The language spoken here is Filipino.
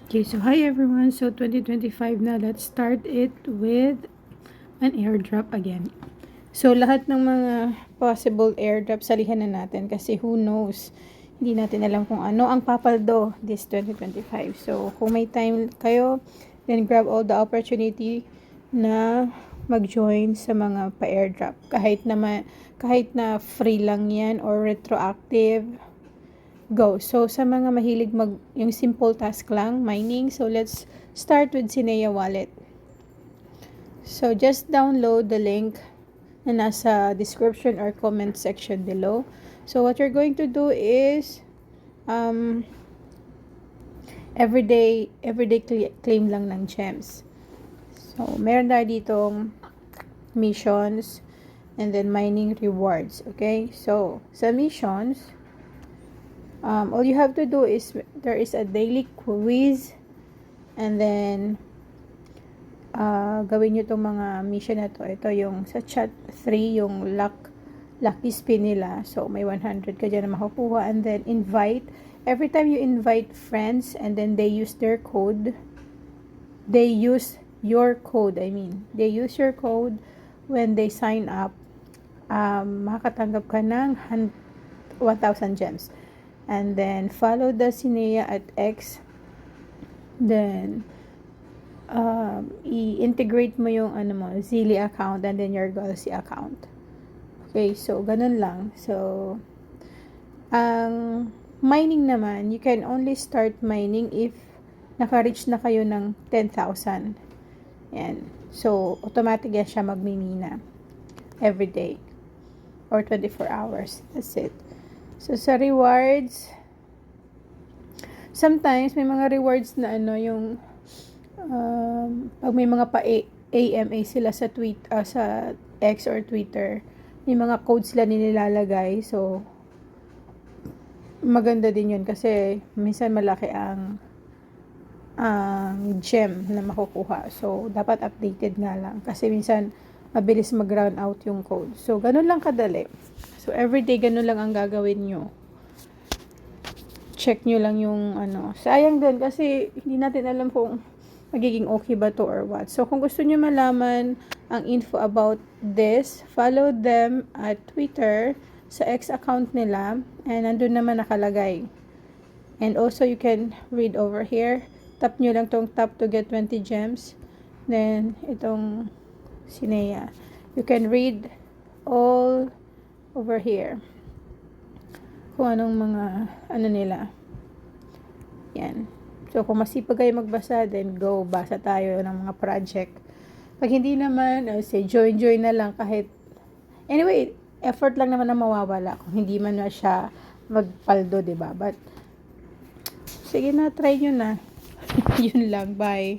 Okay, so hi everyone. So 2025 na, let's start it with an airdrop again. So lahat ng mga possible airdrop salihan na natin kasi who knows, hindi natin alam kung ano ang papaldo this 2025. So kung may time kayo, then grab all the opportunity na mag-join sa mga pa-airdrop. Kahit na free lang yan or retroactive, go. So, sa mga mahilig yung simple task lang, mining. So, let's start with Sinea Wallet. So, just download the link na nasa description or comment section below. So, what you're going to do is, everyday claim lang ng gems. So, meron tayo ditong missions and then mining rewards. Okay? So, sa missions, all you have to do is there is a daily quiz and then gawin nyo itong mga mission na to. Ito yung sa chat 3 yung lucky spin nila, so may 100 ka dyan na makukuha. And then invite, every time you invite friends and then they use your code when they sign up, makakatanggap ka ng 1,000 gems. And then follow the Sinea at X. Then i-integrate mo yung Zili account and then your Gulsi account. Okay, so ganun lang. So ang mining naman, you can only start mining if naka-reach na kayo ng 10,000. Yan. So automatic yan siya magmimina every day or 24 hours. That's it. So, sa rewards, sometimes may mga rewards na yung pag may mga AMA sila sa sa X or Twitter, may mga codes sila nilalagay. So, maganda din yun kasi minsan malaki ang gem na makukuha. So, dapat updated nga lang kasi minsan mabilis mag-run out yung code. So, ganun lang kadali. So, everyday ganun lang ang gagawin nyo. Check nyo lang yung sayang din kasi hindi natin alam kung magiging okay ba to or what. So, kung gusto nyo malaman ang info about this, follow them at Twitter sa X account nila and nandun naman nakalagay. And also, you can read over here. Tap nyo lang tong tap to get 20 gems. Then, itong Sinea. You can read all over here kung anong mga nila. Yan. So, kung masipag kayo magbasa, then go, basa tayo ng mga project. Pag hindi naman, say, join na lang kahit, anyway, effort lang naman na mawawala kung hindi man na siya magpaldo, diba? But, sige na, try nyo na. Yun lang, bye.